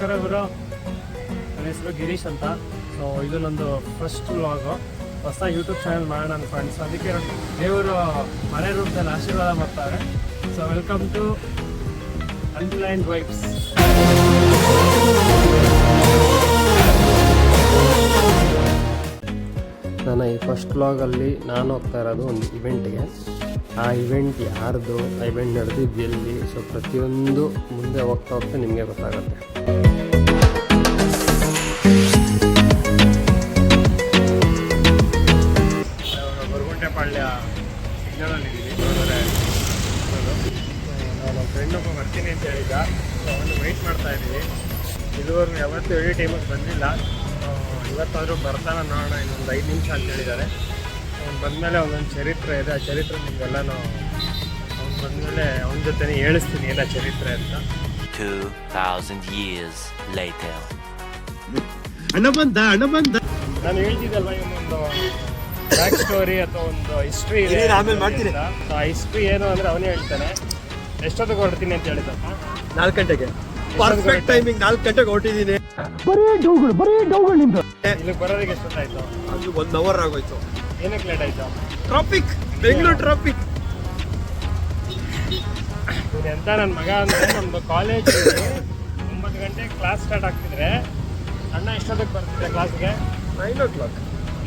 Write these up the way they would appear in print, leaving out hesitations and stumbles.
ನಮಸ್ಕಾರ ಗುರು, ನನ್ನ ಹೆಸರು ಗಿರೀಶ್ ಅಂತ. ಸೊ ಇದು ನಂದು ಫಸ್ಟ್ ವ್ಲಾಗು. ಹೊಸ ಯೂಟ್ಯೂಬ್ ಚಾನಲ್ ಮಾಡೋಣ ಫ್ರೆಂಡ್ಸ್. ಅದಕ್ಕೆ ದೇವರು ಮನೆ ರೂಪದಲ್ಲಿ ಆಶೀರ್ವಾದ ಮಾಡ್ತಾರೆ. So welcome to unplanned vibes. ನನ್ನ ಈ ಫಸ್ಟ್ ವ್ಲಾಗಲ್ಲಿ ನಾನು ಹೋಗ್ತಾ ಇರೋದು ಒಂದು ಇವೆಂಟ್ಗೆ. ಆ ಇವೆಂಟ್ ಯಾರ್ದು, ಆ ಇವೆಂಟ್ ನಡೆದಿದ್ದು ಎಲ್ಲಿ, ಸೊ ಪ್ರತಿಯೊಂದು ಮುಂದೆ ಹೋಗ್ತಾ ಹೋಗ್ತಾ ನಿಮಗೆ ಗೊತ್ತಾಗುತ್ತೆ. ಗೊರಗುಂಟೆಪಾಳ್ಯ ಸಿಗ್ನಲಲ್ಲಿದ್ದೀವಿ. ನಾನು ಫ್ರೆಂಡ್ ಒಬ್ಬ ಬರ್ತೀನಿ ಅಂತ ಹೇಳಿದ್ದ. ಸೊ ಅವನು ವೆಯ್ಟ್ ಮಾಡ್ತಾ ಇದ್ದೀವಿ. ಇದುವರೆಗೂ ಯಾವತ್ತೂ ಎಡಿ ಟೈಮಿಗೆ ಬಂದಿಲ್ಲ. ಇವತ್ತಾದರೂ ಬರ್ತಾನೆ ನೋಡೋಣ, ಇನ್ನೊಂದು 5 ನಿಮಿಷ ಅಂತ ಹೇಳಿದ್ದಾರೆ. ಅವ್ನು ಬಂದಮೇಲೆ ಒಂದೊಂದು ಚರಿತ್ರೆ ಇದೆ. ಆ ಚರಿತ್ರೆ ನಿಮಗೆಲ್ಲನೂ ಅವ್ನು ಬಂದಮೇಲೆ ಅವನ ಜೊತೆ ಹೇಳಿಸ್ತೀನಿ ಎಲ್ಲ ಚರಿತ್ರೆ ಅಂತ. 2000 years later. ಅಣ್ಣ ಬಂದ ನಾನು ಹೇಳ್ತಿದ್ದಲ್ವ, ಇವನೊಂದು ಬ್ಯಾಕ್ ಸ್ಟೋರಿ ಅಥವಾ ಒಂದು ಹಿಸ್ಟ್ರಿ ಇದೆ. ಆಮೇಲೆ ಮಾಡ್ತೀನಿ. ಆ ಹಿಸ್ಟ್ರಿ ಏನು ಅಂದರೆ ಅವನೇ ಹೇಳ್ತಾನೆ. ಎಷ್ಟೊತ್ತಿಗೆ ಹೊರಡ್ತೀನಿ ಅಂತ ಹೇಳಿದಪ್ಪ? 4 ಗಂಟೆಗೆ. Perfect timing. 4 ಗಂಟೆಗೆ ಹೊರಟಿದ್ದೀನಿ. ಬರೀ ಡೌಗಳು ನಿಮ್ದು. ಇಲ್ಲಿಗೆ ಬರೋದಕ್ಕೆ ಎಷ್ಟೊತ್ತಾಯ್ತು? ಅದು 1 ಅವರ್ ಆಗೋಯ್ತು. ಏನಕ್ಕೆ ಲೇಟ್ ಆಯ್ತು? Traffic, Bengaluru traffic. ಎಂತ ನನ್ನ ಮಗ ಅಂದರೆ, ನಮ್ಮದು ಕಾಲೇಜ್ 9 ಗಂಟೆಗೆ ಕ್ಲಾಸ್ ಸ್ಟಾರ್ಟ್ ಆಗ್ತಿದ್ರೆ ಅಣ್ಣ ಎಷ್ಟೊತ್ತಿಗೆ ಬರ್ತಿದ್ದೆ ಕ್ಲಾಸ್ಗೆ? 9 o'clock.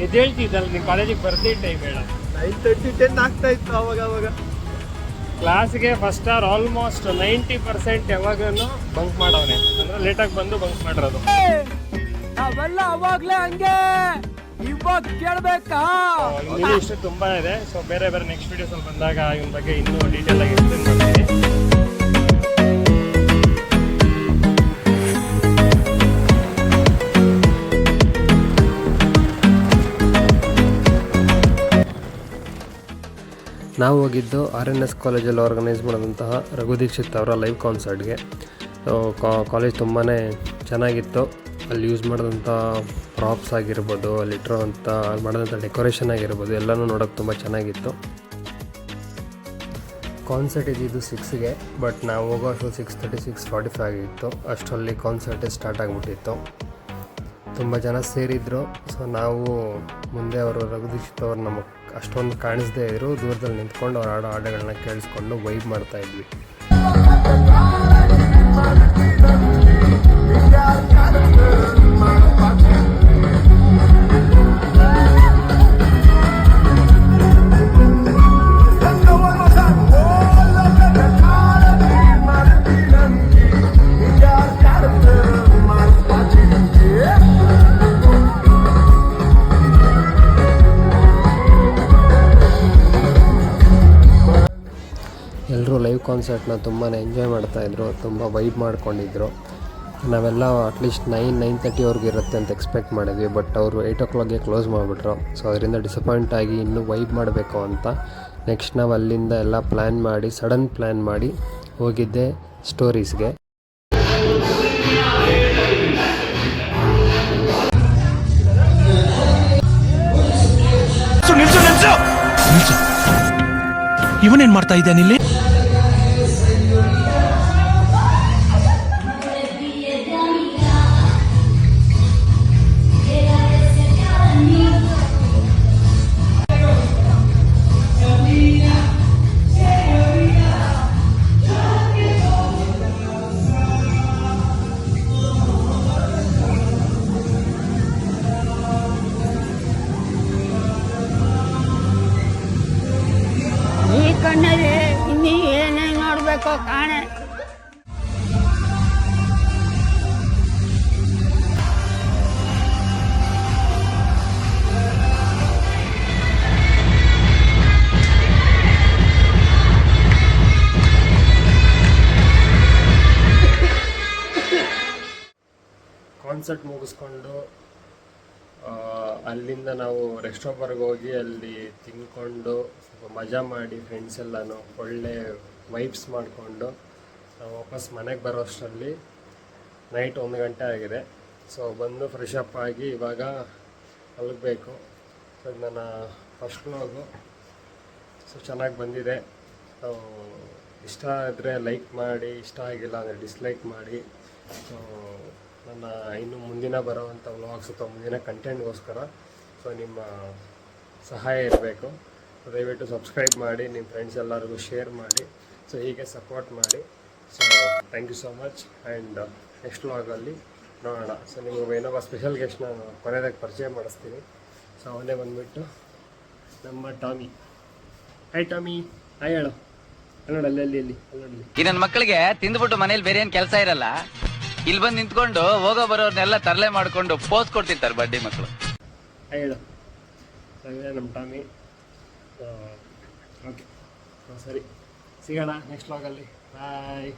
ಇದು ಹೇಳ್ತಿದ್ದಲ್ಲ, ನೀವು ಕಾಲೇಜಿಗೆ ಬರ್ತಿದ್ದ ಟೈಮ್ ಹೇಳ. 9:30, 10 ಆಗ್ತಾ ಇತ್ತು ಅವಾಗ. ಕ್ಲಾಸ್ಗೆ ಫಸ್ಟ್ ಅವರ್ ಆಲ್ಮೋಸ್ಟ್ 90% ಯಾವಾಗಲೂ ಬಂಕ್ ಮಾಡವನೆ. ಅಂದರೆ ಲೇಟಾಗಿ ಬಂದು ಬಂಕ್ ಮಾಡಿರೋದು. ನಾವೆಲ್ಲ ಅವಾಗ್ಲೇ ಹಂಗೆ, ಇವಾಗ ಕೇಳಬೇಕಾ? ಇಲ್ಲಿ ಇಷ್ಟು ತುಂಬಾ ಇದೆ. ಸೊ ಬೇರೆ ನೆಕ್ಸ್ಟ್ ವಿಡಿಯೋಸ್ ಅಲ್ಲಿ ಬಂದಾಗ ಇವನ ಬಗ್ಗೆ ಇನ್ನೂ ಡೀಟೇಲ್ ಆಗಿ ಎಕ್ಸ್ಪ್ಲೇನ್ ಮಾಡ್ತೀನಿ. ನಾವು ಹೋಗಿದ್ದು RNS ಕಾಲೇಜಲ್ಲಿ ಆರ್ಗನೈಸ್ ಮಾಡಿದಂತಹ ರಘು ದೀಕ್ಷಿತ್ ಅವರ ಲೈವ್ ಕಾನ್ಸರ್ಟ್ಗೆ. ಕಾಲೇಜ್ ತುಂಬಾ ಚೆನ್ನಾಗಿತ್ತು. ಅಲ್ಲಿ ಯೂಸ್ ಮಾಡಿದಂಥ ಪ್ರಾಪ್ಸ್ ಆಗಿರ್ಬೋದು, ಅಲ್ಲಿಟ್ಟಿರೋಂಥ ಮಾಡಿದಂಥ ಡೆಕೋರೇಷನ್ ಆಗಿರ್ಬೋದು, ಎಲ್ಲನೂ ನೋಡೋಕ್ಕೆ ತುಂಬ ಚೆನ್ನಾಗಿತ್ತು. ಕಾನ್ಸರ್ಟ್ ಇದ್ದಿದ್ದು 6ಗೆ, ಬಟ್ ನಾವು ಹೋಗೋ ಅಷ್ಟು 6:30, 6:45 ಆಗಿತ್ತು. ಅಷ್ಟರಲ್ಲಿ ಕಾನ್ಸರ್ಟೇ ಸ್ಟಾರ್ಟ್ ಆಗಿಬಿಟ್ಟಿತ್ತು. ತುಂಬ ಜನ ಸೇರಿದ್ರು. ಸೊ ನಾವು ಮುಂದೆ ಅವರು ರಘು ದೀಕ್ಷಿತ್ ಅವರು ನಮಗೆ ಅಷ್ಟೊಂದು ಕಾಣಿಸದೇ ಇದ್ರು, ದೂರದಲ್ಲಿ ನಿಂತ್ಕೊಂಡು ಅವ್ರು ಆಡೋ ಹಾಡುಗಳನ್ನ ಕೇಳಿಸ್ಕೊಂಡು ವೈಬ್ ಮಾಡ್ತಾಯಿದ್ವಿ. ಎಲ್ಲರೂ ಲೈವ್ ಕಾನ್ಸರ್ಟ್ನ ತುಂಬಾ ಎಂಜಾಯ್ ಮಾಡ್ತಾಯಿದ್ರು, ತುಂಬ ವೈಬ್ ಮಾಡ್ಕೊಂಡಿದ್ರು. ನಾವೆಲ್ಲ ಅಟ್ಲೀಸ್ಟ್ 9-9:30 ಇರುತ್ತೆ ಅಂತ ಎಕ್ಸ್ಪೆಕ್ಟ್ ಮಾಡಿದ್ವಿ, ಬಟ್ ಅವರು 8 o'clockಗೆ ಕ್ಲೋಸ್ ಮಾಡಿಬಿಟ್ರು. ಸೊ ಅದರಿಂದ ಡಿಸಪಾಯಿಂಟ್ ಆಗಿ ಇನ್ನೂ ವೈಬ್ ಮಾಡಬೇಕು ಅಂತ ನೆಕ್ಸ್ಟ್ ನಾವು ಅಲ್ಲಿಂದ ಎಲ್ಲ ಸಡನ್ ಪ್ಲ್ಯಾನ್ ಮಾಡಿ ಹೋಗಿದ್ದೆ ಸ್ಟೋರೀಸ್ಗೆ. ಇವನೇನ್ ಮಾಡ್ತಾ ಇದ್ದಾನೆ ಇಲ್ಲಿ? ಕಣ್ಣಲ್ಲಿ ಇನ್ನೀ ಏನೇನು ನೋಡ್ಬೇಕೋ ಕಾಣೆ. ಕಾನ್ಸರ್ಟ್ ಮುಗಿಸ್ಕೊಂಡು ಅಲ್ಲಿಂದ ನಾವು ರೆಸ್ಟೋರೆಂಟ್ವರೆಗೆ ಹೋಗಿ ಅಲ್ಲಿ ತಿನ್ಕೊಂಡು ಸ್ವಲ್ಪ ಮಜಾ ಮಾಡಿ ಫ್ರೆಂಡ್ಸ್ ಎಲ್ಲನೂ ಒಳ್ಳೆ ವೈಬ್ಸ್ ಮಾಡಿಕೊಂಡು ನಾವು ವಾಪಸ್ ಮನೆಗೆ ಬರೋ ಅಷ್ಟರಲ್ಲಿ ನೈಟ್ 1 ಗಂಟೆ ಆಗಿದೆ. ಸೊ ಬಂದು ಫ್ರೆಶ್ ಅಪ್ ಆಗಿ ಇವಾಗ ಮಲಗಬೇಕು. ಸೊ ನನ್ನ ಫಸ್ಟ್ ವ್ಲಾಗು ಸೊ ಚೆನ್ನಾಗಿ ಬಂದಿದೆ. ಇಷ್ಟ ಆದರೆ ಲೈಕ್ ಮಾಡಿ, ಇಷ್ಟ ಆಗಿಲ್ಲ ಅಂದರೆ ಡಿಸ್ಲೈಕ್ ಮಾಡಿ. ಸೊ ನನ್ನ ಇನ್ನು ಮುಂದಿನ ಬರೋವಂಥ ವ್ಲಾಗ್ಸ್ ಅಥವಾ ಮುಂದಿನ ಕಂಟೆಂಟ್ಗೋಸ್ಕರ ಸೊ ನಿಮ್ಮ ಸಹಾಯ ಇರಬೇಕು. ದಯವಿಟ್ಟು ಸಬ್ಸ್ಕ್ರೈಬ್ ಮಾಡಿ, ನಿಮ್ಮ ಫ್ರೆಂಡ್ಸ್ ಎಲ್ಲರಿಗೂ ಶೇರ್ ಮಾಡಿ. ಸೊ ಹೀಗೆ ಸಪೋರ್ಟ್ ಮಾಡಿ. So thank you so much. And next ವ್ಲಾಗಲ್ಲಿ ನೋಡೋಣ. ಸೊ ನಿಮಗೆ ಇನ್ನೊಬ್ಬ ಸ್ಪೆಷಲ್ ಗೆಸ್ಟ್ ನಾನು ಕೊನೆಯದಾಗಿ ಪರಿಚಯ ಮಾಡಿಸ್ತೀನಿ. ಸೊ ಅವನೇ ಬಂದುಬಿಟ್ಟು ನಮ್ಮ ಟಾಮಿ. ಹಾಯ್ ಟಾಮಿ, ಹಾಯ್ ಹೇಳು. ಅಲ್ಲೋಡಿ ಅಲ್ಲಿ. ಈ ನನ್ನ ಮಕ್ಕಳಿಗೆ ತಿಂದ್ಬಿಟ್ಟು ಮನೇಲಿ ಬೇರೆ ಏನ್ ಕೆಲಸ ಇರಲ್ಲ, ಇಲ್ಲಿ ಬಂದು ನಿಂತ್ಕೊಂಡು ಹೋಗೋ ಬರೋರ್ನೆಲ್ಲ ತರಲೆ ಮಾಡ್ಕೊಂಡು ಪೋಸ್ ಕೊಡ್ತಿರ್ತಾರೆ ಬಡ್ಡಿ ಮಕ್ಕಳು. ಹಾಯ್ ಹೇಳು. ನಮ್ಮ ಟಾಮಿ. ಓಕೆ, ಸರಿ, ಸಿಗೋಣ ನೆಕ್ಸ್ಟ್ ವ್ಲಾಗಲ್ಲಿ. ಬಾಯ್.